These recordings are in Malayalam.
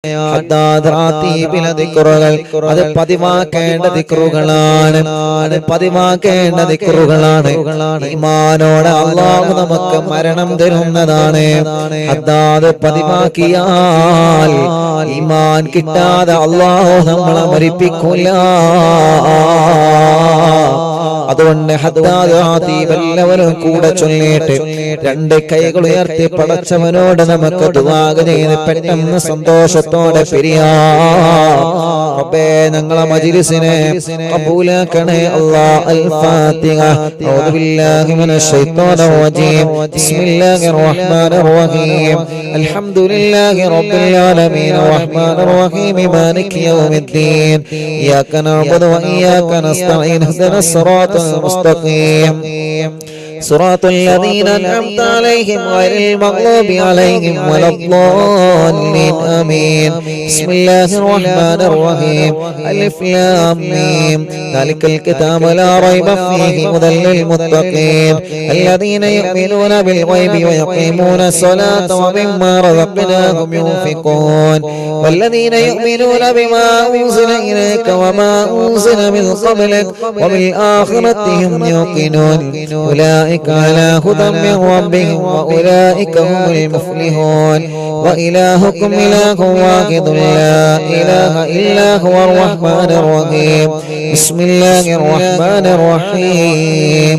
അത് പതിവാക്കേണ്ട ദിക്റുകളാണ്. ഈമാനോടെ അല്ലാഹു നമുക്ക് മരണം തരുന്നതാണ്. ഹദ്ദാദ് പതിവാക്കിയാൽ ഈമാൻ കിട്ടാതെ അല്ലാഹു നമ്മളെ മരിപ്പിക്കില്ല. അതുകൊണ്ട് എല്ലാവരും കൂടെ ചൊല്ലിയിട്ട് രണ്ട് കൈകൾ ഉയർത്തി പടച്ചവനോട് നമുക്ക് ദുആ ചെയ്ത് പെട്ടെന്ന് സന്തോഷത്തോടെ പിരിയാം. റബ്ബേ ഞങ്ങളെ മജ്‌ലിസിനെ ഖബൂലാക്കണേ അല്ലാഹ്. അൽ ഫാത്തിഹ. അഊദു ബില്ലാഹി മിനശ് ശൈത്വാനിർ റജീം. ബിസ്മില്ലാഹിർ റഹ്മാനിർ റഹീം. അൽഹംദുലില്ലാഹി റബ്ബിൽ ആലമീൻ റഹ്മാനിർ റഹീം മാലികി യൗമിദ്ദീൻ. ഇയ്യാക നഅ്ബുദു വ ഇയ്യാക നസ്തഈൻ. ഇഹ്ദിനസ് സിറാത്തൽ المستقيم صراط الذين أنعمت عليهم غير المغضوب عليهم ولا الضالين آمين. بسم الله الرحمن الرحيم. ألف لام ميم. ذلك الكتاب لا ريب فيه هدى للمتقين الذين يؤمنون بالغيب ويقيمون الصلاة ومما رزقناهم ينفقون والذين يؤمنون بما أنزل إليك وما أنزل من قبلك وبالآخرة هم يوقنون أولئك على هدى من ربهم وأولئك هم المفلحون. وإلهكم إله واحد لا إله إلا هو الرحمن الرحيم. بسم الله الرحمن الرحيم.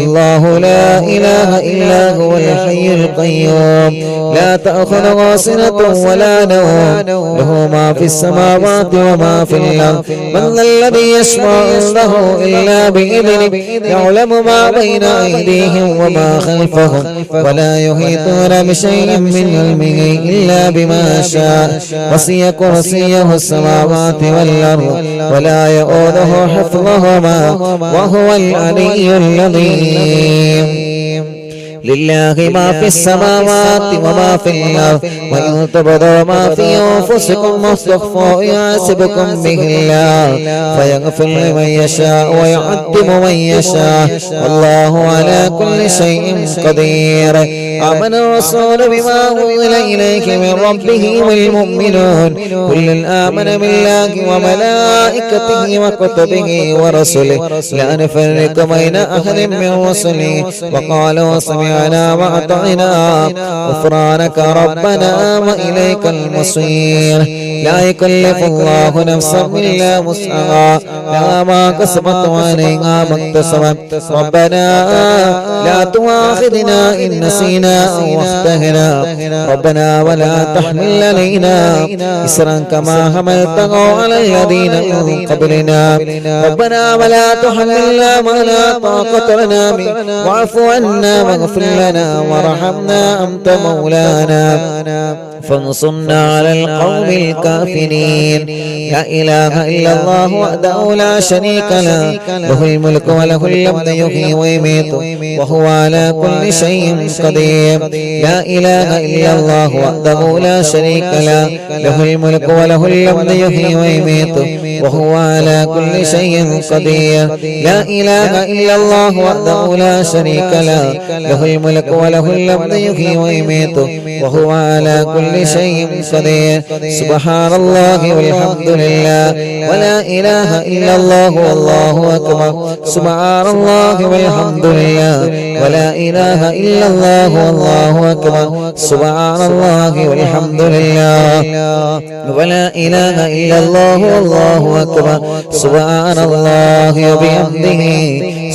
الله لا إله إلا هو الحي القيوم لا تأخذه سنة ولا نوم له ما في السماوات وما في الأرض. من ذا الذي يشفع عنده إلا بإذنه يعلم ما بين أيديهم وما خلفهم ولا يحيطون بشيء من علمه إلا بما شاء. وسع كرسيه السماوات والأرض ولا يؤوده حفظهما وهو العلي العظيم. لله ما في السماوات وما في الأرض وإن تبدوا ما في أنفسكم واستخفوا يحاسبكم به الله فيغفر لمن يشاء ويعذب من يشاء والله على كل شيء قدير. آمن الرسول بما أنزل إليك من ربه والمؤمنون كل آمن بالله وملائكته وكتبه ورسله لا نفرق بين أحد من رسله وقالوا سمعنا وأطعنا غفرانك ربنا وإليك المصير. لا يكلف الله نفسا إلا وسعها لها ما كسبت وعليها ما اكتسبت. ربنا لا تؤاخذنا إن نسينا أو أخطأنا ربنا ولا تحمل علينا إصرا كما حملته على الذين من قبلنا ربنا ولا تحملنا ما لا طاقة لنا به واعف عنا واغفر لنا وارحمنا أنت مولانا فانصرنا على القوم الكافرين. لا إله إلا الله وحده لا شريك له له الملك وله الحمد يحيي ويميت وهو على كل شيء قدير. لا إله إلا الله وحده لا شريك له له الملك وله الحمد يحيي ويميت وهو على كل شيء قدير. لا إله إلا الله وحده لا شريك له له الملك وله الحمد يحيي ويميت وهو على كل شيء قدير. سبحان الله والحمد لله ولا إله إلا الله والله أكبر. سبحان الله والحمد لله ولا إله إلا الله والله أكبر. سبحان الله والحمد لله ولا إله إلا الله والله أكبر. سبحان الله وبحمده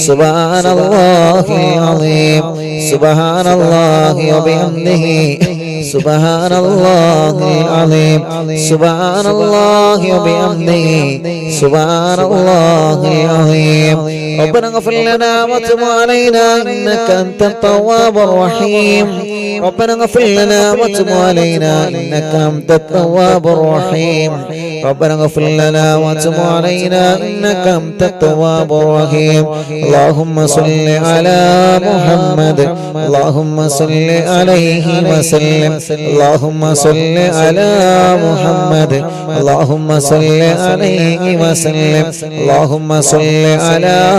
سبحان الله العظيم. سبحان الله وبحمده سبحان الله العظيم. سبحان الله وبحمده سبحان الله العظيم. ربنا اغفر لنا وتب علينا إنك أنت التواب الرحيم. ربنا اغفر لنا وتب علينا إنك أنت التواب الرحيم. ربنا اغفر لنا وتب علينا إنك أنت التواب الرحيم. اللهم صل على محمد اللهم صل عليه وسلم. اللهم صل على محمد اللهم صل عليه وسلم. اللهم صل على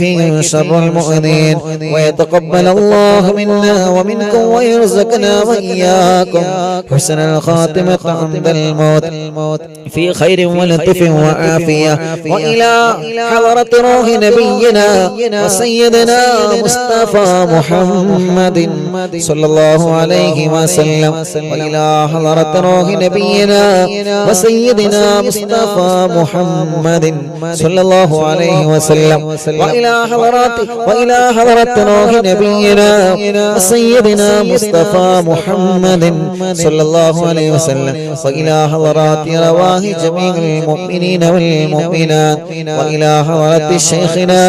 ويكفيهم شر المؤذين ويتقبل الله منا ومنكم ويرزقنا وإياكم حسن الخاتمة عند الموت في خير ولطف وعافية وإلى حضرة روح نبينا وسيدنا مصطفى محمد صلى الله عليه وسلم وإلى حضرة روح نبينا وسيدنا مصطفى محمد صلى الله عليه وسلم وإلى حضرة روح نبينا وسيدنا مصطفى محمد صلى الله عليه وسلم وإلى حضرات رواه جميع المؤمنين والمؤمنات وإلى حضرة شيخنا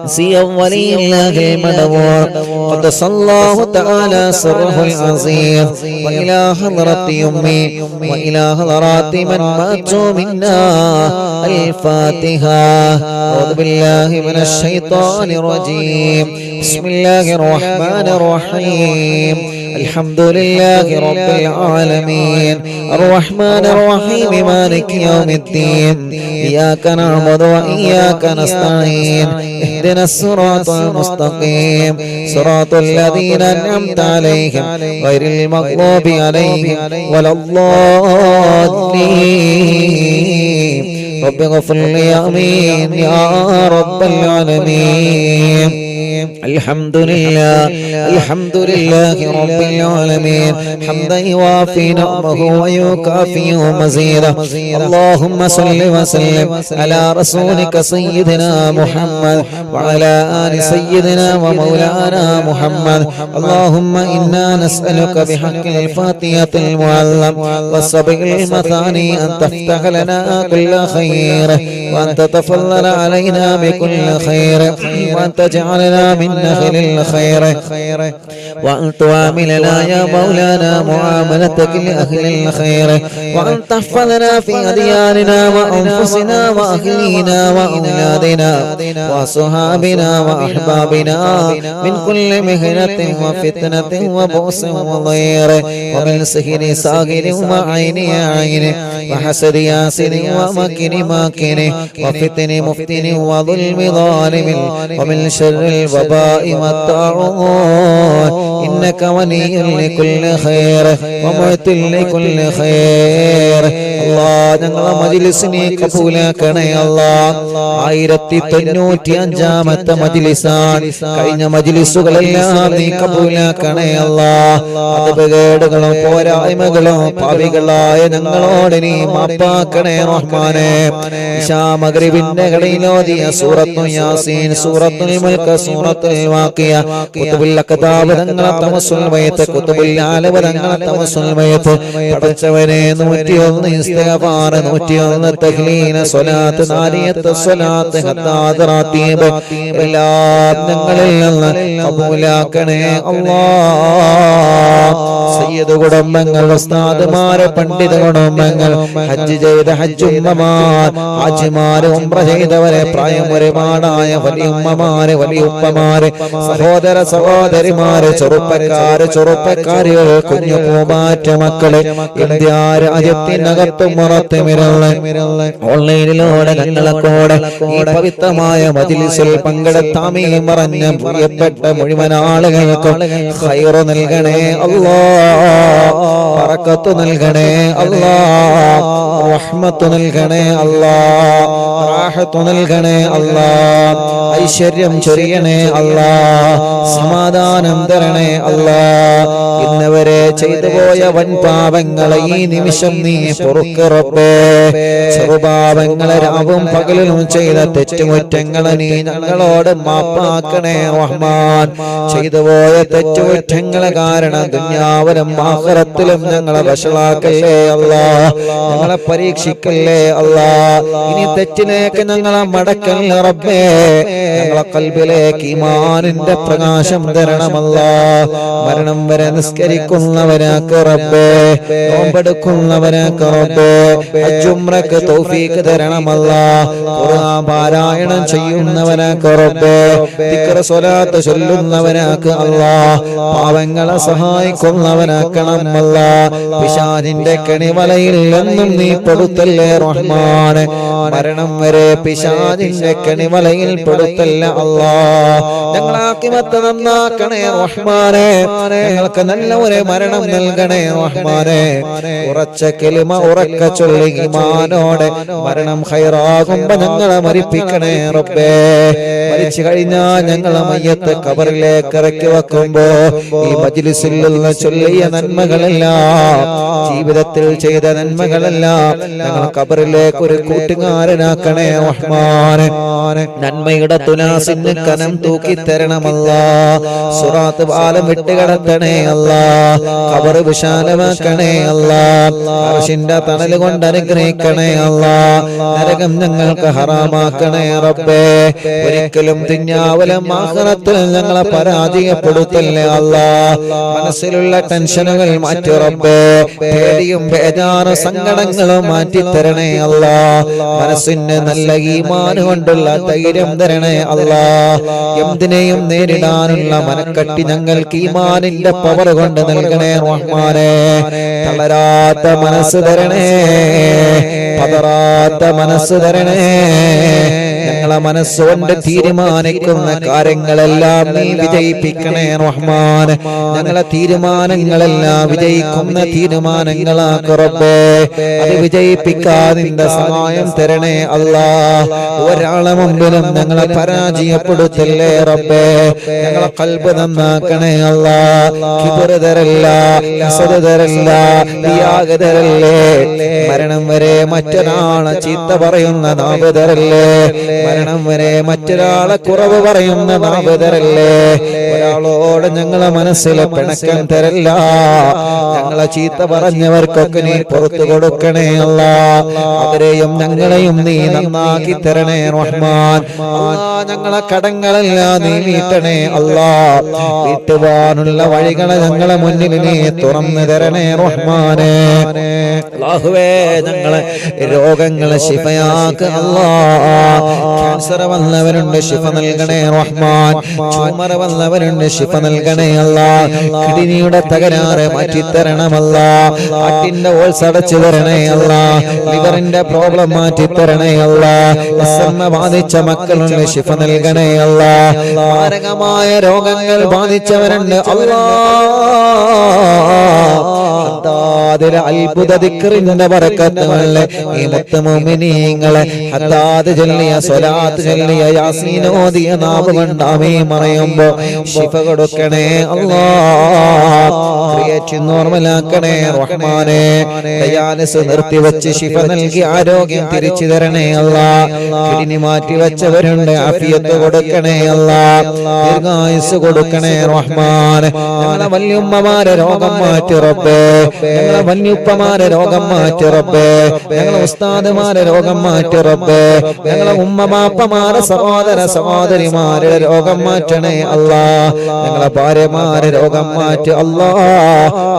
سي ولي الله المدبور قدس الله تعالى سره العظيم وإلى حضرة أمي وإلى حضرات من ماتوا منا الفاتحة. أعوذ بالله من الشيطان الرجيم. بسم الله الرحمن الرحيم. الحمد لله رب العالمين الرحمن الرحيم مالك يوم الدين إياك نعبد وإياك نستعين اهدنا الصراط المستقيم صراط الذين أنعمت عليهم غير المغضوب عليهم ولا الضالين. رب اغفر لي آمين يا رب العالمين. الحمد لله رب العالمين حمدا يوافي نعمه ويكافئ مزيدا. اللهم صل وسلم على رسولك سيدنا محمد وعلى آل سيدنا ومولانا محمد. اللهم إنا نسألك بحق الفاتحة المعلم والسبع المثاني أن تفتح لنا كل خير وأن تتفضل علينا بكل خير وأن تجعلنا من نخل الخير وأن تعاملنا يا مولانا معاملتك لأهل الخير وأن تحفظنا في أدياننا وأنفسنا وأهلينا وأولادنا وصحابنا وأحبابنا من كل مهنة وفتنة وبؤس وضير ومن سحر ساحر وعين عين وحسد ياسر ومكر ماكر وفتن مفتن وظلم ظالم ومن شر الوباء والطاعون إنك ولي لكل خير ومعت لكل خير. الله ഞങ്ങളെ മജ്‌ലിസിനെ കബൂലാക്കണേ അല്ലാഹ്. 1095ാമത്തെ മജ്‌ലിസാണ്. കഴിഞ്ഞ മജ്‌ലിസുകളെല്ലാം നീ കബൂലാക്കണേ അല്ലാഹ്. അപകടങ്ങളും പോരായ്മകളും പാപികളായ ഞങ്ങളോട് നീ മാപ്പാക്കണേ റഹ്മാനേ. ഇശാ മഗ്രിബിന്റെ ഇടയിലോതിയ സൂറത്തുൽ യാസീൻ, സൂറത്തുൽ മുൽക്ക്, സൂറത്തുൽ വാഖിയ, കുതുബുൽ അഖ്താബ് തങ്ങളെ തമസ്സുൽ വയത്ത്, കുതുബുൽ ആലബ തങ്ങളെ തമസ്സുൽ വയത്ത്. പടച്ചവനെ 101 ഇസ്തിഗ്ഫാർ, 101 തഹ്ലീൽ, സ്വലാത്ത്, നാരിയത്ത് സ്വലാത്ത്, ഹത്താദ് റാത്തീബ് എല്ലാം ഞങ്ങളിൽ നിന്ന് കബൂലാക്കണേ അല്ലാഹ്. സയ്യിദ് കുടുംബങ്ങൾ, ഉസ്താദുമാരെ, പണ്ഡിത കുടുംബങ്ങൾ, ഹജ്ജ് ചെയ്ത ഹജ്ജുമ്മമാർ, ഹാജിമാര്, ഉംറ ചെയ്തവരെ, പ്രായം ഒരുപാടായ വലിയുമ്മമാര്, വലിയുപ്പമാര്, സഹോദര സഹോദരിമാര്, ചെറുപ്പക്കാരികൾ, കുഞ്ഞു പൂമാറ്റ മക്കള്, ഇന്ത്യ രാജ്യത്തിനകത്തും പുറത്തുമിരുള്ള ഓൺലൈനിലൂടെ ഞങ്ങളെ കൂടെ ഈ പവിത്രമായ മജ്‌ലിസിൽ പങ്കെടുത്താമീ മറഞ്ഞ പ്രിയപ്പെട്ട മുഴുവൻ ആളുകൾക്കും ഖൈറ് നൽകണേ അല്ലാഹ്, ബറക്കത്ത് നൽകണേ അല്ലാഹ്, റഹ്മത്ത് നൽകണേ അല്ലാഹ്, റാഹത്ത് നൽകണേ അല്ലാഹ്, ഐശ്വര്യം ചൊരിയണേ അല്ലാഹ്, സമാധാനം തരണേ അല്ലാഹ്. ഇന്നവരെ ചെയ്തു പോയ വൻ പാപങ്ങളെ ഈ നിമിഷം നീ പൊറുക്ക് റബ്ബേ. ചെറുപാപങ്ങളെ രാവും പകലും ചെയ്ത തെറ്റുകുറ്റങ്ങളെ നീ ഞങ്ങളോട് മാപ്പാക്കണേ റഹ്മാൻ. ചെയ്തു പോയ തെറ്റുകുറ്റങ്ങളെ കാരണം ദുനിയാവിലും ആഖിറത്തിലും ഞങ്ങളെ വഷളാക്കല്ലേ അല്ലാഹ്, ഞങ്ങളെ പരീക്ഷിക്കല്ലേ അല്ലാഹ്. ഇനി തെറ്റിലേക്ക് ഞങ്ങളെ മടക്കല്ലേ റബ്ബേ. ഞങ്ങളെ ഖൽബിലേക്ക് ഈമാനിന്റെ പ്രകാശം തരണമല്ലാഹ്. മരണം വരെ നിസ്കരിക്കുന്നവരാക്ക് റബ്ബേ, നോമ്പെടുക്കുന്നവരാക്ക് റബ്ബേ, ഹജ്ജ് ഉംറക്ക് തൗഫീഖ് തരണമല്ലാഹ്. ഖുർആൻ പാരായണം ചെയ്യുന്നവരാക്ക് റബ്ബേ, ദിക്ർ സ്വലാത്ത് ചൊല്ലുന്നവരാക്ക് അല്ലാഹ്, പാവങ്ങളെ സഹായിക്കുന്നവനാക്ക് ബഹുമാനാക്കണം അല്ലാ. പിശാചിന്റെ കെണിവലയിൽ എന്നും നീ പെടുത്തല്ലേ റഹ്മാനെ. മരണം വരെ പിശാചിന്റെ കെണിവലയിൽ പെടുത്തല്ല അല്ലാ. ഞങ്ങളെ ആഖിബത്ത് നന്നാക്കണേ റഹ്മാനെ. ഞങ്ങൾക്ക് നല്ല ഒരു മരണം നൽകണേ റഹ്മാനെ. ഉറച്ച കലിമ ഉറക്ക ചൊല്ലി ഈമാനോടെ മരണം ഖൈറാകുമ്പോ ഞങ്ങളെ മരിപ്പിക്കണേ റബ്ബേ. മരിച്ചു കഴിഞ്ഞാൽ ഞങ്ങളെ മയ്യത്ത് ഖബറിലേക്ക് ഇറക്കി വെക്കുമ്പോ ഈ മജ്ലിസിൽ നിന്ന് ചൊല്ലിയ നന്മകളെല്ലാം, ജീവിതത്തിൽ ചെയ്ത നന്മകളെല്ലാം ഞങ്ങൾ ഖബറിലേക്ക് ഒരു കൂട്ടുകാരനാക്കണേ റഹ്മാനെ. നന്മയുടെ തുലാസിന് കനം തൂക്കി തരണമല്ലാ. സിറാത്ത് പാലം വിട്ടുകടത്തണേ അല്ലാ. ഖബർ വിശാലമാക്കണേ അല്ലാ. അർശിന്റെ തണൽ കൊണ്ട് അനുഗ്രഹിക്കണേ അല്ലാ. നരകം ഞങ്ങൾക്ക് ഹറാമാക്കണേ റബ്ബേ. ഒരിക്കലും തിന്നാവലം ആഖിറത്തിൽ ഞങ്ങളെ പരാജയപ്പെടുത്തല്ലേ അല്ലാ. മനസ്സിലുള്ള ടെൻഷനുകൾ മാറ്റി റബ്ബേ. പേടിയും ബേജാറ് സങ്കടങ്ങളും മാറ്റി തരണേ അല്ലാ. മനസ്സിന് നല്ല ഈമാൻ കൊണ്ടുള്ള ധൈര്യം തരണേ അല്ലാ. എന്തിനേയും നേരിടാനുള്ള മനക്കട്ടി ഞങ്ങൾക്ക് ഈമാനിന്റെ പവർ കൊണ്ട് നൽകണേ റഹ്മാനെ. തളരാത്ത മനസ്സ് തരണേ, പതറാത്ത മനസ്സ് തരണേ. ഞങ്ങളെ മനസ്സുകൊണ്ട് തീരുമാനിക്കുന്ന കാര്യങ്ങളെല്ലാം നീ വിജയിപ്പിക്കണേ റഹ്മാൻ. ഞങ്ങളെ തീരുമാനങ്ങളെല്ലാം വിജയിക്കുന്ന തീരുമാനങ്ങളാക്ക് റബ്ബേ. അത് വിജയിപ്പിക്കാൻ നിന്റെ സഹായം തരണേ അല്ലാ. ഒരാളെ മുമ്പിലും ഞങ്ങളെ പരാജയപ്പെടുത്തല്ലേ റബ്ബേ. ഞങ്ങളെ ഖൽബ് നന്നാക്കണേ അല്ലാ. കിബ്ർ തരല്ല, ഹസദ് തരല്ല, റിയാഗ് തരല്ലേ. മരണം വരെ മറ്റൊരാളെ ചീത്ത പറയുന്ന നാവ് തരല്ലേ. മരണം വരെ മറ്റൊരാളെ കുറവ് പറയുന്ന നാവ് തരല്ലേ. ഒരാളോട് ഞങ്ങളെ മനസ്സിലെ പിണക്കം തരല്ല. ഞങ്ങളെ ചീത്ത പറഞ്ഞവർക്കൊക്കെ നീ പുറത്തു കൊടുക്കണേ അല്ലാ. അവരെയും ഞങ്ങളെയും നീ നന്നാക്കി തരണേ റഹ്മാൻ. ഞങ്ങളെ കടങ്ങളെല്ലാം നീ വീട്ടണേ അല്ലാ. വീട്ടുവാനുള്ള വഴികളെ ഞങ്ങളെ മുന്നിൽ നീ തുറന്നു തരണേ റഹ്മാനെ. അല്ലാഹുവേ, ഞങ്ങളെ രോഗങ്ങളെ ശിഫയാക്ക് അല്ലാ. ക്യാൻസർ വന്നവരുണ്ട്, ശിഫ നൽകണേ റഹ്മാൻ. ട്യൂമർ വന്നവരുണ്ട്, ശിഫ നൽകണേ അല്ലാ. കിഡ്നിയുടെ തകരാറ് മാറ്റിത്തരണമല്ലാ. ഹാർട്ടിന്റെ ഹോൾസ് അടച്ചു തരണേ അല്ലാ. ലിവറിന്റെ പ്രോബ്ലം മാറ്റിത്തരണേ അല്ലാ. അസമ്മ ബാധിച്ച മക്കളുണ്ട്, ശിഫ നൽകണേ അല്ലാ. മാരകമായ രോഗങ്ങൾ ബാധിച്ചവരുണ്ട് അല്ലാ. അതിലെ അത്ഭുത ദിക്റിന്റെ ബറക്കത്തുകളെ ഈ മുത്തമുഅ്മിനീങ്ങളെ ഹദ്ദാദ് ചൊല്ലിയ സ്വലാത്ത് ചൊല്ലിയ യാസീൻ ഓതിയ നാവ് കൊണ്ട് ആമീൻ പറയുമ്പോ ശിഫ കൊടുക്കണേ അല്ലാഹ്. ക്രിയേറ്റ് നോർമലാക്കണേ റഹ്മാനെ. ഡയാലിസിസ് നിർത്തിവെച്ച് ശിഫ നൽകി ആരോഗ്യം തിരിച്ചു തരണേ അല്ലാഹ്. കിഡ്നി മാറ്റി വെച്ചവരുണ്ട്, ആഫിയത്ത് കൊടുക്കണേ അല്ലാഹ്. ദീർഘായുസ് കൊടുക്കണേ റഹ്മാനെ. ഞങ്ങളെ വല്യുമ്മമാരെ രോഗം മാറ്റി റബ്ബേ. ഞങ്ങളെ വല്യുപ്പമാരെ രോഗം മാറ്റി റബ്ബേ. ഞങ്ങളെ ഉസ്താദുമാരെ രോഗം മാറ്റി റബ്ബേ. ഞങ്ങളെ ഉമ്മമാപ്പമാരെ സഹോദര സഹോദരിമാരുടെ രോഗം മാറ്റണേ അല്ലാ. ഞങ്ങളെ ഭാര്യമാരെ രോഗം മാറ്റി അല്ലാ.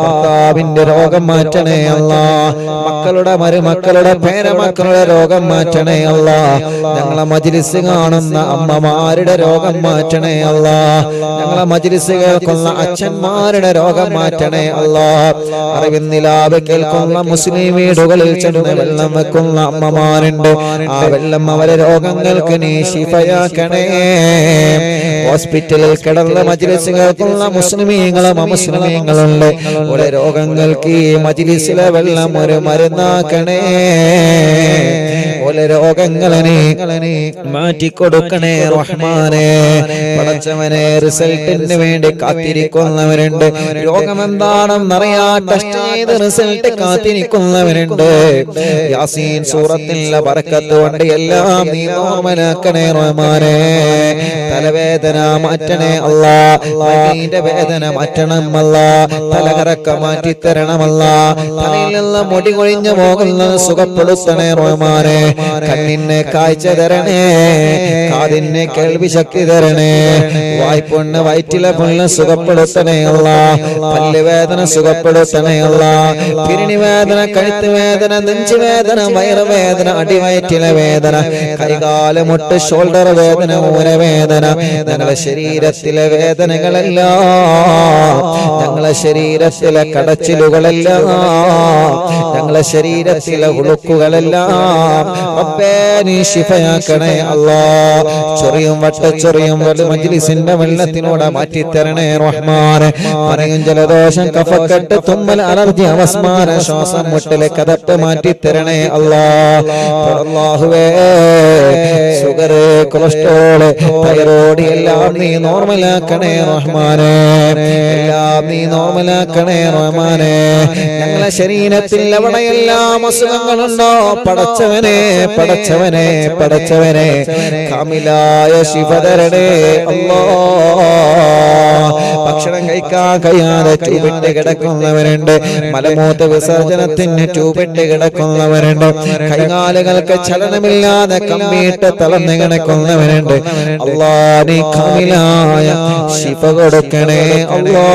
ഭർത്താവിന്റെ രോഗം മാറ്റണേ അല്ലാ. മക്കളുടെ മരുമക്കളുടെ പേരമക്കളുടെ രോഗം മാറ്റണേ അല്ലാ. ഞങ്ങളെ മജ്ലിസ് കാണുന്ന അമ്മമാരുടെ രോഗം മാറ്റണേ അല്ലാ. ഞങ്ങളെ മജ്ലിസ് കേൾക്കുന്ന അച്ഛന്മാരുടെ രോഗം മാറ്റണേ അല്ലാ. അറിവിന്നിലാവ് കേൾക്കുന്ന മുസ്ലിം വീടുകളിൽ ചെന്ന് വെള്ളം വെക്കുന്ന അമ്മമാരുണ്ട്. ആ വെള്ളം അവരെ രോഗങ്ങൾക്ക് നീ ശിഫയാക്കണേ. ഹോസ്പിറ്റലിൽ കിടന്ന മജ്ലിസ് കേൾക്കുന്ന മുസ്ലിമീങ്ങളും അമുസ്ലിമീങ്ങളുണ്ട്. ഓരോ രോഗങ്ങൾക്ക് ഈ മജ്ലിസിലെ വെള്ളം ഒരു മരുന്നാക്കണേ. ഓരോ രോഗങ്ങളെ മാറ്റിക്കൊടുക്കണേ റഹ്മാനെ. പടച്ചവനെ, റിസൾട്ടിന് വേണ്ടി കാത്തിരിക്കുന്നവരുണ്ട്. രോഗം എന്താണെന്നറിയാ ടെസ്റ്റ് ചെയ്ത് റിസൾട്ട് കാത്തിരിക്കുന്നവരുണ്ട്. യാസീൻ സൂറത്തിലെ ബറക്കത്ത് കൊണ്ട് എല്ലാം നീ നോർമലാക്കണേ റഹ്മാനെ. തലവേദന മാറ്റണേ അല്ലാ. മൈന്റെ വേദന മാറ്റണം അല്ലാ. തലകറക്ക മാറ്റി തരണമല്ലാ. തലയിൽ നിന്ന് മുടി കൊഴിഞ്ഞു പോകുന്നത് സുഖപ്പെടുത്തണേ റഹ്മാനെ. കണ്ണിന് കാഴ്ച തരണേ. കാതിന് കേൾവി ശക്തി തരണേ. വായ്പുണ്ണ് വയറ്റിലെ പുണ്ണ് സുഖപ്പെടുത്തണേ അല്ലാ. പല്ലുവേദന സുഖപ്പെടുത്തണേ അല്ലാ. പിരിണി വേദന, കഴുത്ത് വേദന, നെഞ്ചുവേദന, വയറുവേദന, അടിവയറ്റിലെ വേദന, കൈകാലമുട്ട് ഷോൾഡർ വേദന, ഊരവേദന, ഞങ്ങളെ ശരീരത്തിലെ വേദനകളെല്ലാം ഞങ്ങളെ ശരീര ശരീരത്തിലെ കടച്ചിലുകളെല്ലാം ഞങ്ങളെ ശരീരത്തിലെ ഉളുക്കുകളെല്ലാം റബ്ബേ നീ ശിഫയാക്കണേ അല്ലാഹ്. ചൊറിയും വട്ടച്ചൊറിയും മജ്ലിസിന്റെ വെള്ളത്തിനോട് മാറ്റിത്തരണേ റഹ്മാനെ. പറയും ജലദോഷം കഫക്കെട്ട് തുമ്മൽ അലർജി അവസ്മാര ശ്വാസം മുട്ടലെ കഥട്ട് മാറ്റിത്തരണേ അല്ലാഹ്. അല്ലാഹുവേ ഷുഗർ കൊളസ്ട്രോൾ തൈറോയ്ഡ് എല്ലാം നീ നോർമലാക്കണേ റഹ്മാനെ. എല്ലാം നീ നോർമലാക്കണേ റഹ്മാനെ. ഞങ്ങളെ ശരീരത്തിൽ എവിടെയെല്ലാം അസുഖങ്ങളുണ്ടോ പടച്ചവനെ പടച്ചവനെ പടച്ചവനെ കാമിലായ ശിഫ തരണേ അല്ലാഹ്. ഭക്ഷണം കഴിക്കാൻ കഴിയാതെ ട്യൂബിട്ട് കിടക്കുന്നവരുണ്ട്, മലമൂത്ര വിസർജനത്തിന് ട്യൂബിട്ട് കിടക്കുന്നവരുണ്ട്, കൈകാലുകൾക്ക് ചലനമില്ലാതെ കമ്പിയിട്ട് തളർന്ന് കിടക്കുന്നവരുണ്ട്. അല്ലാഹ് നീ കാമിലായ ശിഫ കൊടുക്കണേ അല്ലാഹ്.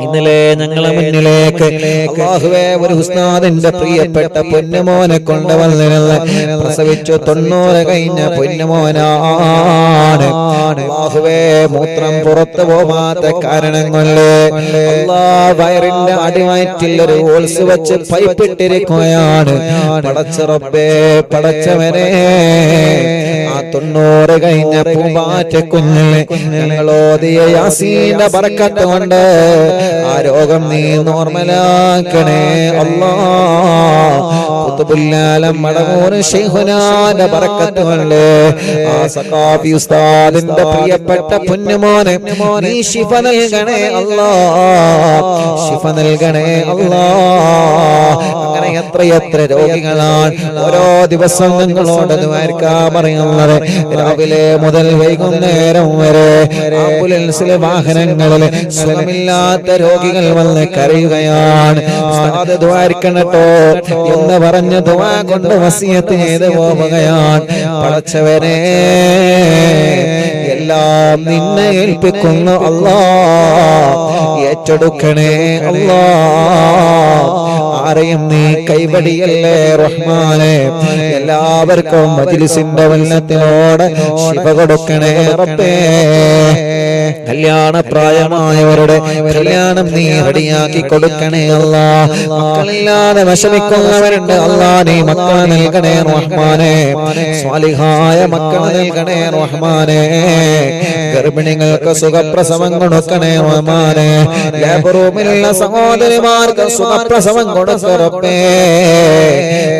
ഇന്നലെ ഞങ്ങളെ മുന്നിലേക്ക് അല്ലാഹുവേ ഒരു ഉസ്താദിന്റെ പ്രിയപ്പെട്ട പൊന്നുമോനെ കൊണ്ടുവന്നിരുന്ന പ്രസവിച്ചു 90 കഴിഞ്ഞ പൊന്നുമോനാണ്. അല്ലാഹുവേ മൂത്രം പുറത്തു പോവാത്ത കാരണം കൊണ്ട് അല്ലാഹ് വയറിന്റെ അടിവയറ്റിൽ ഒരു ഹോൾസ് വെച്ച് പൈപ്പിട്ടിരിക്കുകയാണ്. പടച്ച റബ്ബേ പടച്ചവനെ ആ 90 കഴിഞ്ഞ പൂമ്പാറ്റ കുഞ്ഞിനെ ഞങ്ങളോദിയ യാസീന്റെ ബറക്കത്ത് കൊണ്ട് ആ രോഗം നീ നോർമലാക്കണേ അല്ലാഹ്. ഖുതുബുല്ലാലം മടമൂർ ശൈഖുനാന്റെ ബറക്കത്ത് കൊണ്ട് ആ സഖാഫി ഉസ്താദിന്റെ പ്രിയപ്പെട്ട പൊന്നുമോനെ നീ ശിഫ നൽകണേ അല്ലാഹ്, ശിഫ നൽകണേ അല്ലാഹ്. അങ്ങനെ എത്രയെത്ര രോഗികളാണ് ഓരോ ദിവസം നിങ്ങളോട് ദ്വാരക്കാൻ പറയുന്നത്. രാവിലെ മുതൽ വൈകുന്നേരം വരെ ആംബുലൻസിലെ വാഹനങ്ങളിൽ സുഖമില്ലാത്ത രോഗികൾ വന്ന് കരയുകയാണ്. ഉസ്താദ് ദ്വാരക്കണട്ടോ എന്ന് പറഞ്ഞ് ദുആ കൊണ്ട് വസിയത്ത് ചെയ്ത് പോവുകയാണ്. പടച്ചവനെ എല്ലാം നിന്നെ ഏൽപ്പിക്കുന്നു അല്ലാഹ്, ഏറ്റെടുക്കണേ അല്ലാഹ്. ആരെയും നീ കൈവടിയല്ലേ റഹ്മാനെ. എല്ലാവർക്കും മജ്ലിസിന്റെ വെള്ളത്തിനോട് ശിഫ കൊടുക്കണേ റബ്ബേ. കല്യാണ പ്രായമായവരുടെ കല്യാണം നീ റെഡിയാക്കി കൊടുക്കണേ അല്ലാഹ്. മക്കളില്ലാതെ വിഷമിക്കുന്നവരുണ്ട് അല്ലാഹ്, നീ മക്കളെ നൽകണേ റഹ്മാനെ. സ്വാലിഹായ മക്കളെ നൽകണേ റഹ്മാനെ. ഗർഭിണികൾക്ക് സുഖപ്രസവം കൊടുക്കണേ റഹ്മാനെ. ലേബർ റൂമിലുള്ള സഹോദരിമാർക്ക് സുഖപ്രസവം കൊടുക്കറപ്പേ.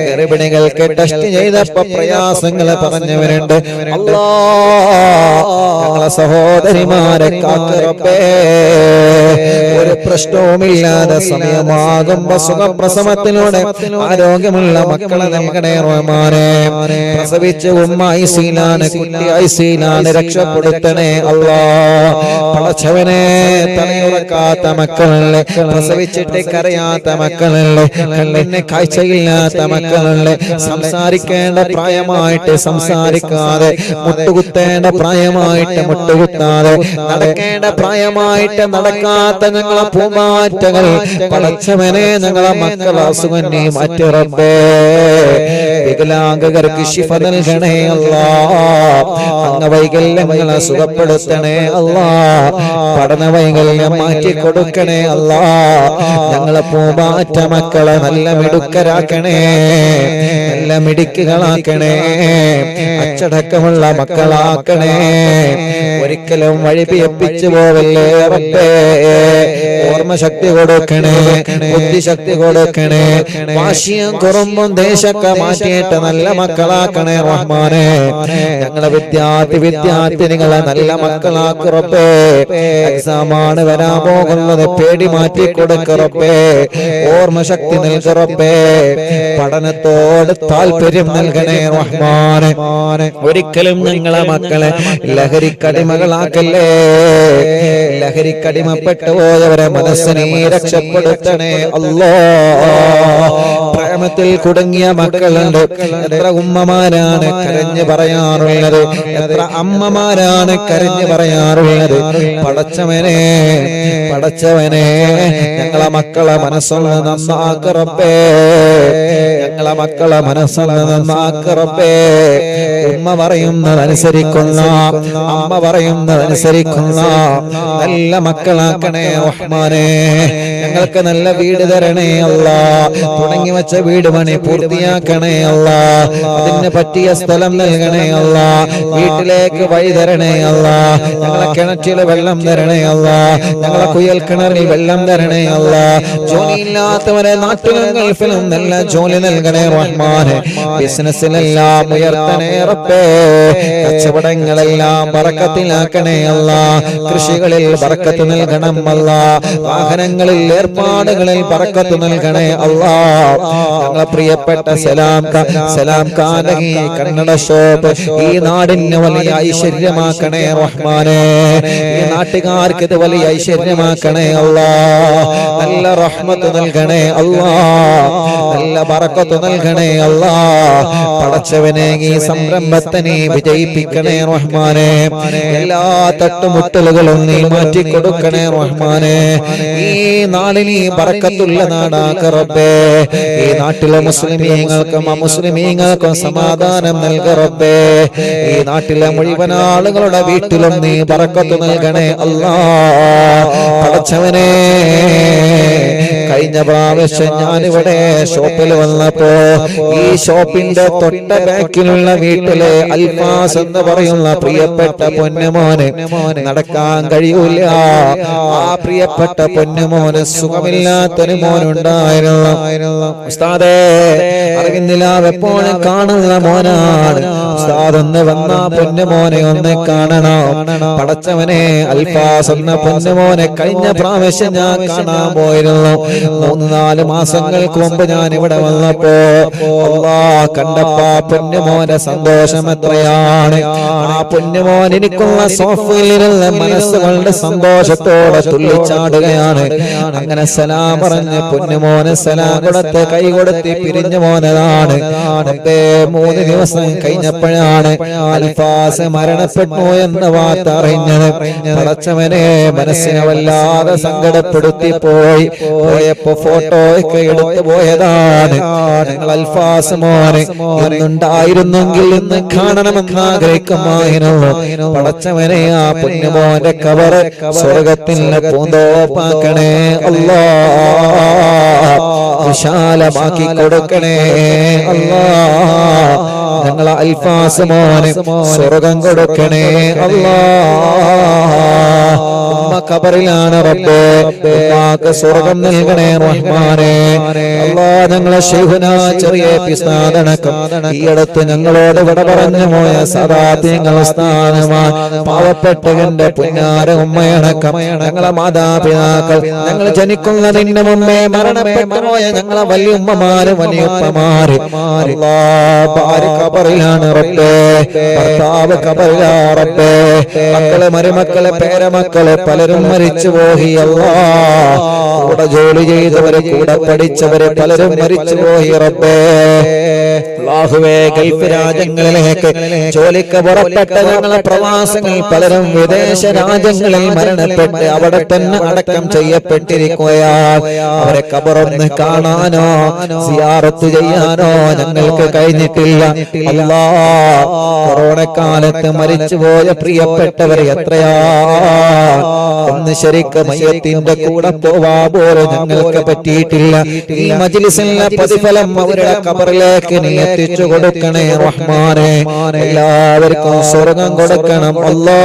ഗർഭിണികൾക്ക് ടെസ്റ്റ് ചെയ്തപ്പോ പ്രയാസങ്ങൾ പറഞ്ഞവരുണ്ട് അല്ലാഹ്, ഞങ്ങളെ സഹോദരിമാരെ കാക്കറപ്പേ. ഒരു പ്രശ്നവുമില്ലാതെ സമയമാകുമ്പോ സുഖപ്രസവത്തിലൂടെ ആരോഗ്യമുള്ള മക്കളെ നൽകണേ റഹ്മാനെ. പ്രസവിച്ച് ഉമ്മ ഐസിയിലാണ്, കുട്ടി ഐസിയിലാണ്, രക്ഷപ്പെടുത്തണേ അല്ലാഹ്. പടച്ചവനെ തലയുറക്കാത്ത മക്കളല്ലേ, പ്രസവിച്ചിട്ട് കരയാത്ത മക്കളല്ലേ, കണ്ണിന് കാഴ്ചയില്ലാത്ത മക്കളല്ലേ, സംസാരിക്കേണ്ട പ്രായമായിട്ട് സംസാരിക്കാതെ, മുട്ടുകുത്തേണ്ട പ്രായമായിട്ട് മുട്ടുകുത്താതെ, നടക്കേണ്ട പ്രായമായിട്ട് നടക്കാത്ത ഞങ്ങളെ പൂമാറ്റകൾ പടച്ചവനെ ഞങ്ങളെ മക്കളെ അസുഖം നീ മാറ്റി റബ്ബേ. വികലാംഗർക്ക് ശിഫ നൽകണേ അല്ലാഹ്. അംഗവൈകല്യങ്ങളെ സുഖപ്പെടുത്തണേ അല്ലാഹ്. പഠന വൈകല്യം മാറ്റി കൊടുക്കണേ അല്ലാഹ്. ഞങ്ങളെ പൂമാറ്റ മക്കളെ നല്ല മിടുക്കരാക്കണേ, നല്ല മിടുക്കുകളാക്കണേ, അച്ചടക്കമുള്ള മക്കളാക്കണേ. ഒരിക്കലും വഴിപിയപ്പിച്ചു പോവല്ലേ റബ്ബേ. ഓർമ്മശക്തി കൊടുക്കണേ, ബുദ്ധിശക്തി കൊടുക്കണേ, വാശിയും കുറുമ്പും ദേശമൊക്കെ മാറ്റിയിട്ട് നല്ല മക്കളാക്കണേ റഹ്മാനെ. ഞങ്ങളെ വിദ്യാർത്ഥിനികളെ നല്ല മക്കളാക്ക് റബ്ബേ. എക്സാമാണ് വരാൻ പോകുന്നത്, പേടി മാറ്റി കൊടുക്ക റബ്ബേ. ഓർമ്മശക്തി നൽക റബ്ബേ. പഠനത്തോട് താല്പര്യം നൽകണേ റഹ്മാനെ. ഒരിക്കലും ഞങ്ങളെ മക്കളെ ലഹരിക്കടിമകളാക്കല്ലേ. ലഹരിക്കടിമപ്പെട്ടു പോയവരെ മനസ്സിനെ രക്ഷപ്പെടുത്തണേ അല്ലാഹ്. പ്രേമത്തിൽ കുടുങ്ങിയ മക്കളുണ്ട്. എത്ര ഉമ്മമാരാണ് കരഞ്ഞു പറയാറുള്ളത്, എത്ര അമ്മമാരാണ് കരഞ്ഞു പറയാറുള്ളത്. പടച്ചവനെ പടച്ചവനെ ഞങ്ങളെ മക്കളെ മനസ്സൊന്ന് നന്നാക്ക് റബ്ബേ, ഞങ്ങളെ മക്കളെ മനസ്സൊന്ന് നന്നാക്ക് റബ്ബേ. ഉമ്മ പറയുന്നതനുസരിക്കുന്ന, അമ്മ പറയുന്നതനുസരിക്കുന്ന നല്ല മക്കളാക്കണേ റഹ്മാനേ. ഞങ്ങൾക്ക് നല്ല വീട് തരണേ അല്ലാ, തുടങ്ങി വെച്ച വീട് പണി പൂർത്തിയാക്കണേ അല്ലാ, അതിന് പറ്റിയ സ്ഥലം നൽകണേ അല്ലാ, വീട്ടിലേക്ക് വഴി തരണേ അല്ലാ, ഞങ്ങളെ കിണറ്റിൽ വെള്ളം തരണേ അല്ലാ, ഞങ്ങളെ കുയൽ കിണറിൽ വെള്ളം തരണേ അല്ലാ. ജോലിയില്ലാത്തവരെ നാട്ടിലും ഗൾഫിലും നല്ല ജോലി നൽകണേ റഹ്മാനെ. ബിസിനസ്സിലെല്ലാം ഉയർത്തണേ റബ്ബേ, കച്ചവടങ്ങളെല്ലാം ബറക്കത്തിലാക്കണേ അല്ലാ, കൃഷികളിൽ ബറക്കത്ത് നൽകണം അല്ലാ, വാഹനങ്ങളിൽ ഏർപ്പാടുകളിൽ ബറക്കത്ത് നൽകണേ അല്ലാ. ഞങ്ങളെ പ്രിയപ്പെട്ട സലാം കാനകി കന്നഡ ഷോപ്പ് ഈ നാടിന് വലിയ ഐശ്വര്യമാക്കണേ റഹ്മാനെ. ഈ നാട്ടുകാർക്ക് ഇത് വലിയ ഐശ്വര്യമാക്കണേ അല്ലാ. നല്ല റഹ്മത്ത് നൽകണേ അല്ലാ, നല്ല ബറക്കത്ത് നൽകണേ അല്ലാ. പടച്ചവനെ ഈ സംരംഭത്തെ നീ വിജയിപ്പിക്കണേ റഹ്മാനെ. എല്ലാ തട്ടുമുട്ടലുകളും നീ മാറ്റി കൊടുക്കണേ റഹ്മാനെ. ഈ നാടിന് ഈ ബറക്കത്തുള്ള നാടാക്ക റബ്ബേ. ഈ നാട്ടിലെ മുസ്ലിമീങ്ങൾക്കും അമുസ്ലിമീങ്ങൾക്കും സമാധാനം നൽക റബ്ബേ. ഈ നാട്ടിലെ മുഴുവൻ ആളുകളുടെ വീട്ടിലും നീ ബറക്കത്ത് നൽകണേ അല്ലാ. പടച്ചവനെ കഴിഞ്ഞ പ്രാവശ്യം ഞാനിവിടെ ഷോപ്പിൽ വന്നപ്പോ ഈ ഷോപ്പിന്റെ തൊട്ട ബാക്കിലുള്ള വീട്ടിലെ അൽഫാസ് എന്ന് പറയുന്ന പ്രിയപ്പെട്ട പൊന്നുമോന് നടക്കാൻ കഴിയൂല. ആ പ്രിയപ്പെട്ട പൊന്നുമോന് സുഖമില്ലാത്തൊരു മോനുണ്ടായിരുന്നു. ഉസ്താദേ, അറിവിന്ദിലാവ് എപ്പോഴും കാണുന്ന മോനാണ്. ഉസ്താദ് ഒന്ന് വന്ന പൊന്നുമോനെ ഒന്ന് കാണണം. പടച്ചവനെ അൽഫാസ് എന്ന പൊന്നുമോനെ കഴിഞ്ഞ പ്രാവശ്യം ഞാൻ കാണാൻ പോയിരുന്നു. 3-4 മാസങ്ങൾക്ക് മുമ്പ് ഞാൻ ഇവിടെ വന്നപ്പോ കണ്ടപ്പോ പൊന്നുമോന്റെ സന്തോഷം എത്രയാണ്. ആ പൊന്നുമോൻ എനിക്കുള്ള സോഫയിലുള്ള മനസ്സുകളുടെ സന്തോഷത്തോടെ തുള്ളിച്ചാടുകയാണ്. അങ്ങനെ സലാം പറഞ്ഞ് പൊന്നുമോന് സലാം കൊടുത്ത് കൈ കൊടുത്ത് പിരിഞ്ഞു പോന്നതാണ്. 3 ദിവസം കഴിഞ്ഞപ്പോഴാണ് അൽഫാസ് മരണപ്പെട്ടു എന്ന വാർത്ത അറിഞ്ഞത്. പടച്ചവനെ മനസ്സിനെ വല്ലാതെ സങ്കടപ്പെടുത്തി പോയപ്പോ ഫോട്ടോ ഒക്കെ എടുത്തു പോയതാണ്. ഞങ്ങൾ അൽഫാസ് മോനെ ഇന്നുണ്ടായിരുന്നെങ്കിൽ ഇന്ന് കാണണമെന്ന് ആഗ്രഹിക്കുമായിരുന്നു. പടച്ചവനെ ആ പൊന്നുമോന്റെ കബറ് സ്വർഗത്തിന്റെ പൂന്തോപ്പാക്കണേ അല്ലാ, വിശാലമാക്കി കൊടുക്കണേ അല്ലാ. ഞങ്ങളെ അൽഫാസ് മോനെ സ്വർഗം കൊടുക്കണേ അല്ലാ. ഉമ്മ ഖബറിലാണ് റബ്ബേ, ഉമ്മാക്ക് സ്വർഗം നൽകണേ റഹ്മാനെ അല്ലാ. ഞങ്ങളെ ശൈഖുനാ ചെറിയ പിസ്താദണക്കം ഈ അടുത്ത് ഞങ്ങളോട് വിട പറഞ്ഞു പോയ സദാത്യങ്ങൾ സ്ഥാനമാണ് പാവപ്പെട്ടവന്റെ പുന്നാര ഉമ്മയടക്കം ഞങ്ങളെ മാതാപിതാക്കൾ, ഞങ്ങൾ ജനിക്കുന്നതിന് മുമ്പേ മരണപ്പെട്ടു പോയ ഞങ്ങളെ വലിയ ഉമ്മമാര് വലിയുപ്പമാര് ഭാര്യ ഖബറിലാണ് റബ്ബേ, ഭർത്താവ് ഖബറിലാ റബ്ബേ, മക്കള് മരുമക്കള് പേരമക്കള് പലരും മരിച്ചു പോയി അല്ലാ. കൂടെ ജോലി ചെയ്തവര് കൂടെ പഠിച്ചവര് പലരും മരിച്ചു പോയി റബ്ബേ. അല്ലാഹുവേ, ഗൾഫ് രാജ്യങ്ങളിലേക്ക് ജോലിക്ക് പുറപ്പെട്ട ഞങ്ങളെ പ്രവാസികൾ പലരും വിദേശ രാജ്യങ്ങളിൽ മരണപ്പെട്ട് അവിടെ തന്നെ അടക്കം ചെയ്യപ്പെട്ടിരിക്കുകയാണ്. അവരെ ഖബറൊന്ന് കാണാനോ സിയാറത്ത് ചെയ്യാനോ ഞങ്ങൾക്ക് കഴിഞ്ഞിട്ടില്ല അല്ലാ. കൊറോണ കാലത്ത് മരിച്ചുപോയ പ്രിയപ്പെട്ടവർ എത്രയാ, ഒന്ന് ശരിക്ക് മയ്യത്തിന്റെ കൂടെ പോവാ പോലും ഞങ്ങൾക്ക് പറ്റിയിട്ടില്ല. ഈ മജ്ലിസിലെ പ്രതിഫലം അവരുടെ ഖബറിലേക്ക് നീ എത്തിച്ചു കൊടുക്കണേ റഹ്മാനെ. എല്ലാവർക്കും സ്വർഗം കൊടുക്കണം അല്ലാ.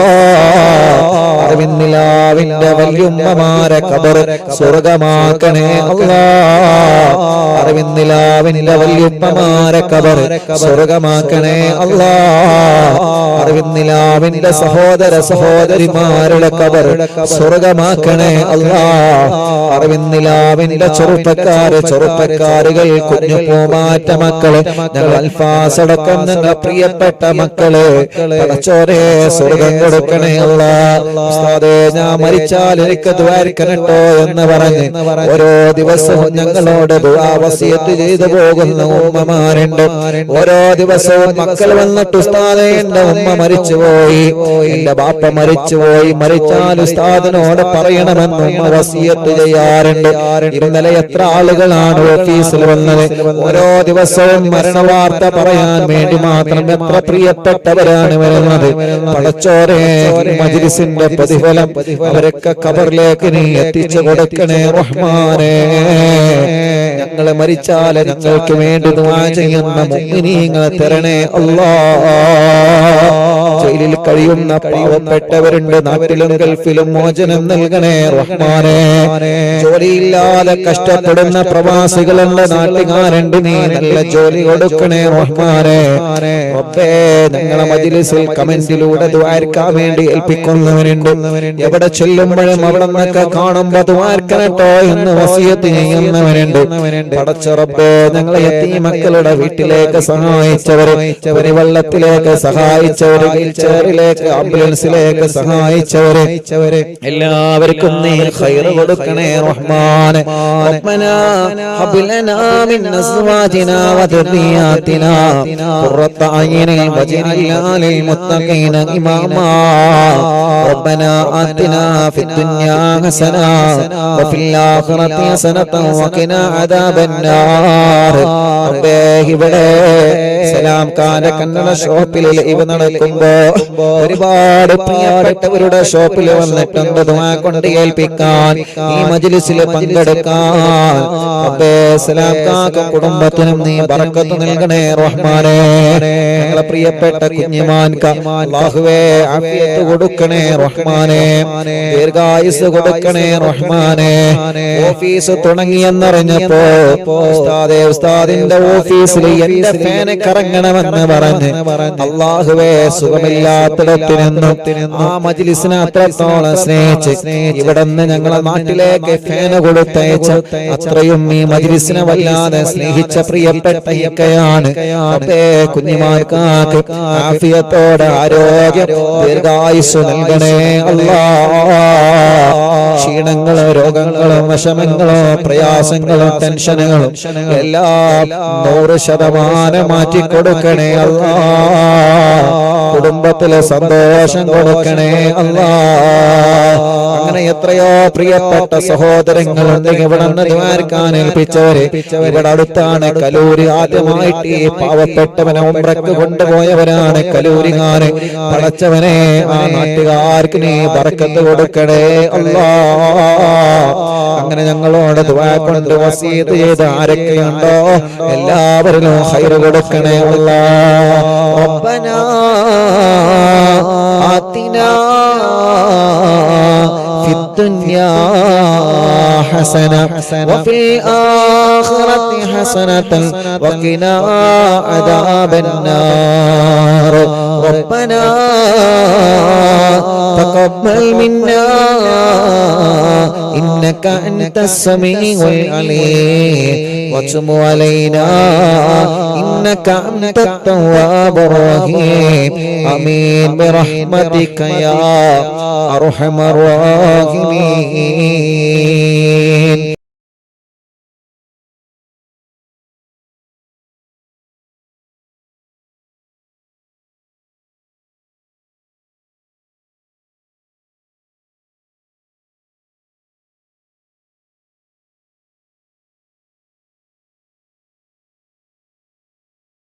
അറിവിന്നിലാവിന്റെ വല്യുമ്മമാരെ ഖബർ സ്വർഗമാക്കണേ അല്ലാ. അറിവിന്നിലാവിന്റെ വല്യുമ്മമാരെ ഖബർ സ്വർഗമാക്കണേ അല്ലാ. അറിവിന്നിലാവിന്റെ സഹോദര സഹോദരിമാരുടെ ഖബർ സ്വർഗമാക്കണേ അല്ലാഹ്. അറിവിന്നിലാവിന്റെ ചെറുപ്പക്കാരുകൾ, കുഞ്ഞു പൂമാറ്റ മക്കള്, ഞങ്ങൾ അൽഫാസടക്കം ഞങ്ങൾ പ്രിയപ്പെട്ട മക്കള്, പടച്ചോനെ സ്വർഗം കൊടുക്കണേ അല്ലാഹ്. ഉസ്താദേ, ഞാൻ മരിച്ചാൽ എനിക്ക് ദ്വാരിക്കണട്ടോ എന്ന് പറഞ്ഞ് ഓരോ ദിവസവും ഞങ്ങളോട് ദുആ വസിയത്ത് ചെയ്തു പോകുന്ന ഉമ്മമാരുണ്ട്. ഓരോ ദിവസവും മക്കൾ വന്നിട്ട് ഉസ്താദേ എന്റെ ഉമ്മ മരിച്ചുപോയി, എന്റെ ബാപ്പ മരിച്ചുപോയി, മരിച്ചാൽ ഉസ്താദിനോട് പറയണമെന്ന് ഉമ്മ വസിയത്ത് ചെയ്യാറുണ്ട്. ഇന്നലെ എത്ര ആളുകളാണ് ഓഫീസിൽ വന്നത്. ഓരോ ദിവസവും മരണവാർത്ത പറയാൻ വേണ്ടി മാത്രം എത്ര പ്രിയപ്പെട്ടവരാണ് വരുന്നത്. പടച്ചോരെ, മജ്‌ലിസിന്റെ പ്രതിഫലം അവരൊക്കെ ഖബറിലേക്ക് നീ എത്തിച്ചു കൊടുക്കണേ റഹ്മാനേ. ഞങ്ങളെ മരിച്ചാൽ ഞങ്ങൾക്ക് വേണ്ടി ദുആ ചെയ്യുന്ന മുഅ്മിനീങ്ങളെ തരണേ അല്ലാഹ്. ജയിലിൽ കഴിയുന്ന പാവപ്പെട്ടവരുണ്ട്, നാട്ടിലും ഗൾഫിലും മോചനം നൽകണേ റഹ്മാനേ. ജോലിയില്ലാതെ കഷ്ടപ്പെടുന്ന പ്രവാസികളുണ്ട്, നാട്ടുകാരുണ്ട്, നീ നല്ല ജോലി കൊടുക്കണേ റഹ്മാനേ. റബ്ബേ, ഞങ്ങളെ മജ്‌ലിസിൽ കമന്റിലൂടെ ദുആർക്കാൻ വേണ്ടി ഏൽപ്പിക്കുന്നവരുണ്ട്. എവിടെ ചെല്ലുമ്പോഴും അവിടെ നിന്നൊക്കെ കാണുമ്പോ ദുആർക്കണട്ടോ എന്ന് വസിയത്ത് ചെയ്യുന്നവരുണ്ട്. പടച്ച റബ്ബേ, ഞങ്ങളെ യതീമക്കളുടെ വീട്ടിലേക്ക് സഹായിച്ചവരെ, വെള്ളത്തിലേക്ക് സഹായിച്ചവരെ, വീൽചെയറിലേക്ക് ആംബുലൻസിലേക്ക് സഹായിച്ചവരെ എല്ലാവർക്കും നീ ഖൈർ കൊടുക്കണേ റഹ്മാൻ. റബ്ബനാ ഹബ് ലനാ മിൻ അസ്വാജിനാ വദുരിയാതിനാ ഖുറത അയ്നിൻ വജ്അൽനാ ലിൽ മുത്തഖീന ഇമാമാ. റബ്ബനാ ആതിനാ ഫിദ് ദുനിയാ ഹസനാ വഫിൽ ആഖിറതി ഹസനതൻ വഖിനാ അദാബന്നാർ. റബ്ബേ, ഇവിടെ സലാം ഖാന്റെ കന്നഡ ഷോപ്പിൽ ലൈവ് നടക്കുമ്പോ ഒരുപാട് പ്രിയപ്പെട്ടവരുടെ ഷോപ്പിൽ വന്നിട്ടുണ്ട് ദുആ കൊണ്ട് ഏൽപ്പിക്കാൻ, ഈ മജ്‌ലിസിൽ പങ്കെടുക്കാൻ. റബ്ബേ, സലാം ഖാന്റെ കുടുംബത്തിനും നീ ബറക്കത്ത് നൽകണേ റഹ്മാനേ. ഞങ്ങളെ പ്രിയപ്പെട്ട കുഞ്ഞിമാൻക അല്ലാഹുവേ ആഫിയത്ത് കൊടുക്കണേ റഹ്മാനേ, ദീർഘായുസ് കൊടുക്കണേ റഹ്മാനേ. ഓഫീസ് തുടങ്ങിയെന്നറിഞ്ഞപ്പോ ഉസ്താദിന്റെ ഓഫീസിൽ എന്റെ ഫാന് കറങ്ങണമെന്ന് പറഞ്ഞ് അല്ലാഹുവേ സുഖമില്ലാത്തിടത്തു നിന്നും ആ മജ്‌ലിസിനെ അത്രത്തോളം സ്നേഹിച്ച് ഇവിടുന്ന് ഞങ്ങളെ നാട്ടിലേക്ക് ഫാന് കൊടുത്തയച്ച അത്രയും ഈ മജ്‌ലിസിനെ വല്ലാതെ സ്നേഹിച്ച പ്രിയപ്പെട്ട ഇക്കയാണ്. കുഞ്ഞിമാർക്ക് ആഫിയത്തോടെ ആരോഗ്യം ദീർഘായുസ് നൽകണേ അല്ലാഹ്. ക്ഷീണങ്ങളോ രോഗങ്ങളോ വിഷമങ്ങളോ പ്രയാസങ്ങളോ ടെൻഷനുകളും എല്ലാം 100% മാറ്റിക്കൊടുക്കണേ അല്ലാഹ്. കുടുംബത്തിലെ സന്തോഷം കൊടുക്കണേ അല്ലാഹ്. അങ്ങനെ എത്രയോ പ്രിയപ്പെട്ട സഹോദരങ്ങളുണ്ട് ഇവിടെ നിന്ന് ദ്വാരക്കാൻ ഏൽപ്പിച്ചവരെ. ഇവിടെ അടുത്താണ് കലൂര്. ആദ്യമായിട്ട് ഈ പാവപ്പെട്ടവനെ ഉംറക്ക് കൊണ്ടുപോയവരാണ് കലൂരിങ്ങാന്. പടച്ചവനെ, ആ നാട്ടുകാർക്ക് നീ ബറക്കത്ത് കൊടുക്കണേ അല്ലാഹ്. അങ്ങനെ ഞങ്ങളോട് ദുആ കൊണ്ട് വസീയത്ത് ചെയ്ത് ആരൊക്കെയുണ്ടോ എല്ലാവരിലും ഖൈർ കൊടുക്കണേ അല്ലാഹ്. റബ്ബനാ ആതിനാ ഫിദ് ദുനിയാ ഹസന വഫിൽ ആഖിറതി ഹസനതൻ വഖിനാ അദാബന്നാർ. റബ്ബനാ തഖബ്ബൽ മിന്നാ إنك أنت السميع العليم وتب علينا إنك أنت التواب الرحيم آمين برحمتك يا أرحم الراحمين.